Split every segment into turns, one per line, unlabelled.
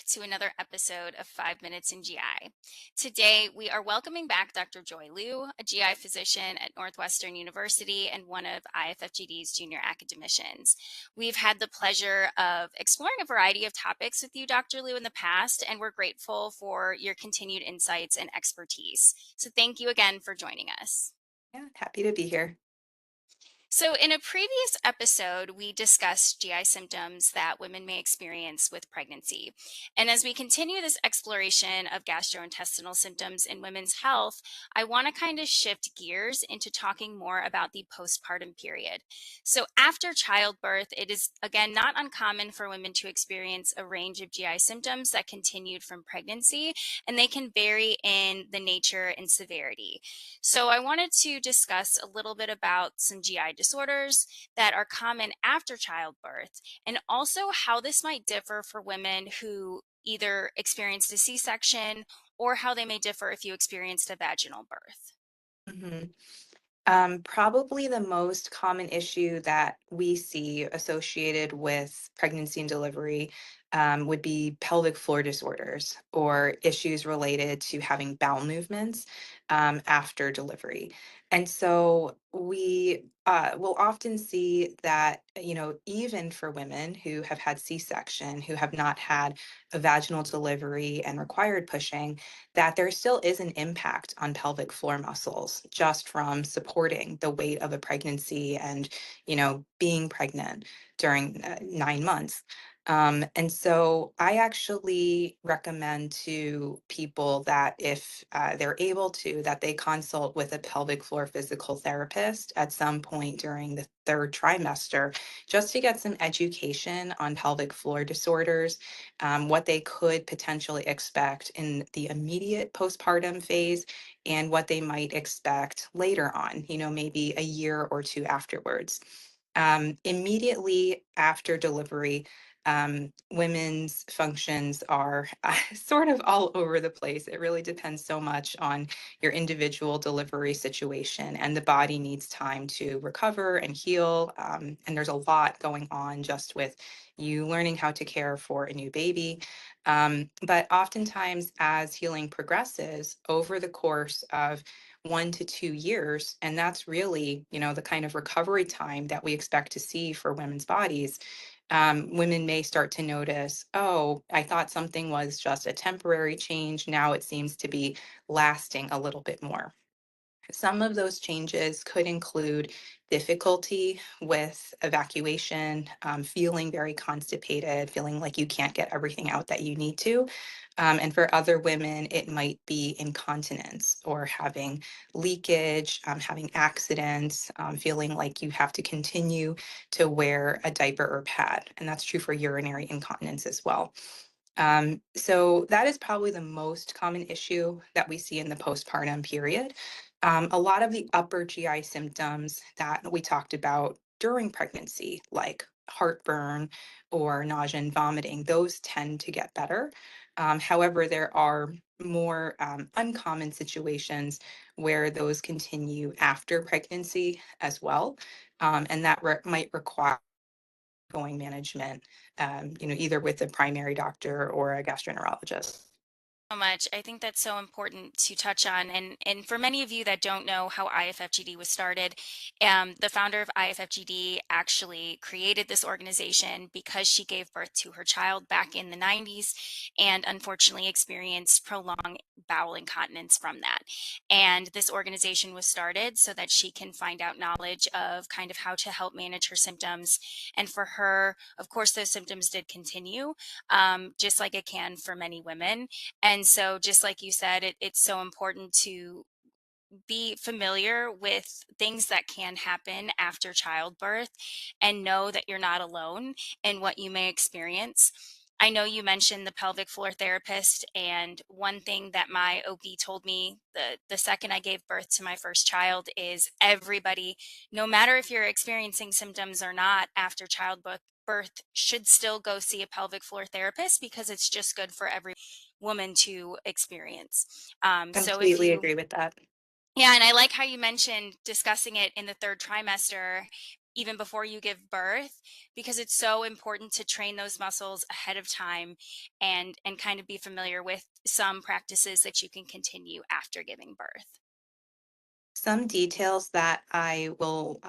to another episode of 5 Minutes in GI. Today, we are welcoming back Dr. Joy Liu, a GI physician at Northwestern University and one of IFFGD's junior academicians. We've had the pleasure of exploring a variety of topics with you, Dr. Liu, in the past, and we're grateful for your continued insights and expertise. So, thank you again for joining us.
Yeah, happy to be here.
So, in a previous episode, we discussed GI symptoms that women may experience with pregnancy. And as we continue this exploration of gastrointestinal symptoms in women's health, I want to kind of shift gears into talking more about the postpartum period. So, after childbirth, it is again not uncommon for women to experience a range of GI symptoms that continued from pregnancy, and they can vary in the nature and severity. So, I wanted to discuss a little bit about some GI disorders that are common after childbirth, and also how this might differ for women who either experienced a C section or how they may differ if you experienced a vaginal birth.
Mhm. Probably the most common issue that we see associated with pregnancy and delivery would be pelvic floor disorders or issues related to having bowel movements after delivery. And so we will often see that, even for women who have had C-section, who have not had a vaginal delivery and required pushing, that there still is an impact on pelvic floor muscles just from supporting the weight of a pregnancy and, being pregnant during 9 months. And so I actually recommend to people that if they're able to, that they consult with a pelvic floor physical therapist at some point during the third trimester, just to get some education on pelvic floor disorders, what they could potentially expect in the immediate postpartum phase, and what they might expect later on, maybe a year or two afterwards. Immediately after delivery, women's functions are sort of all over the place. It really depends so much on your individual delivery situation, and the body needs time to recover and heal. And there's a lot going on just with you learning how to care for a new baby. But oftentimes, as healing progresses over the course of 1 to 2 years, and that's really, the kind of recovery time that we expect to see for women's bodies. Women may start to notice, oh, I thought something was just a temporary change. Now it seems to be lasting a little bit more. Some of those changes could include difficulty with evacuation, feeling very constipated, feeling like you can't get everything out that you need to. And for other women, it might be incontinence or having leakage, having accidents, feeling like you have to continue to wear a diaper or pad. And that's true for urinary incontinence as well. So that is probably the most common issue that we see in the postpartum period. A lot of the upper GI symptoms that we talked about during pregnancy, like heartburn or nausea and vomiting, those tend to get better. However, there are more uncommon situations where those continue after pregnancy as well. And that might require going management, either with a primary doctor or a gastroenterologist.
So much. I think that's so important to touch on. And for many of you that don't know how IFFGD was started, the founder of IFFGD actually created this organization because she gave birth to her child back in the 90s and unfortunately experienced prolonged bowel incontinence from that. And this organization was started so that she can find out knowledge of kind of how to help manage her symptoms. And for her, of course, those symptoms did continue, just like it can for many women. And so, just like you said, it's so important to be familiar with things that can happen after childbirth and know that you're not alone in what you may experience. I know you mentioned the pelvic floor therapist, and one thing that my OB told me the second I gave birth to my first child is everybody, no matter if you're experiencing symptoms or not after childbirth, should still go see a pelvic floor therapist because it's just good for every woman to experience. So if
Completely
you
agree with that.
yeah, and I like how you mentioned discussing it in the third trimester even before you give birth, because it's so important to train those muscles ahead of time and kind of be familiar with some practices that you can continue after giving birth.
Some details that I will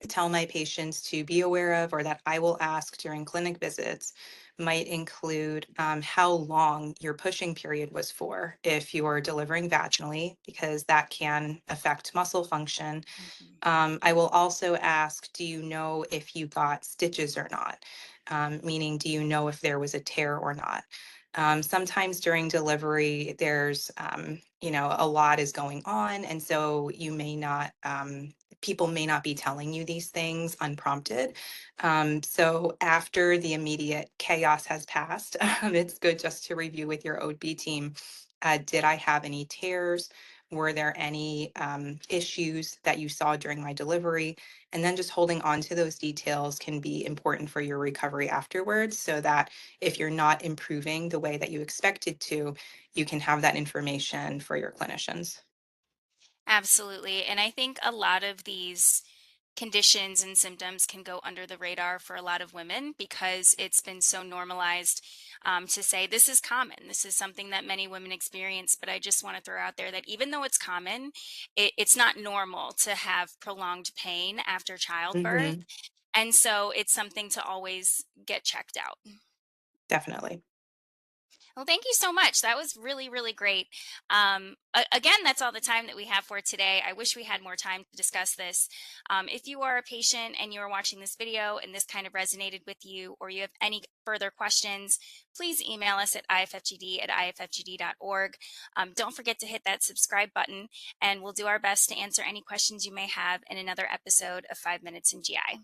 tell my patients to be aware of or that I will ask during clinic visits might include how long your pushing period was for if you're delivering vaginally, because that can affect muscle function.
Mhm.
I will also ask, do you know if you got stitches or not? Meaning, do you know if there was a tear or not? Sometimes during delivery, there's, a lot is going on. And so you may not, people may not be telling you these things unprompted. So after the immediate chaos has passed, it's good just to review with your OB team. Did I have any tears? Were there any issues that you saw during my delivery? And then just holding on to those details can be important for your recovery afterwards, so that if you're not improving the way that you expected to, you can have that information for your clinicians.
Absolutely. And I think a lot of these conditions and symptoms can go under the radar for a lot of women because it's been so normalized to say this is common. This is something that many women experience. But I just want to throw out there that even though it's common, it's not normal to have prolonged pain after childbirth.
Hmm.
And so it's something to always get checked out.
Definitely.
Well, thank you so much. That was really, really great. Again, that's all the time that we have for today. I wish we had more time to discuss this. If you are a patient and you are watching this video and this kind of resonated with you, or you have any further questions, please email us at ifftd@ifftd.org. Don't forget to hit that subscribe button, and we'll do our best to answer any questions you may have in another episode of 5 Minutes in GI.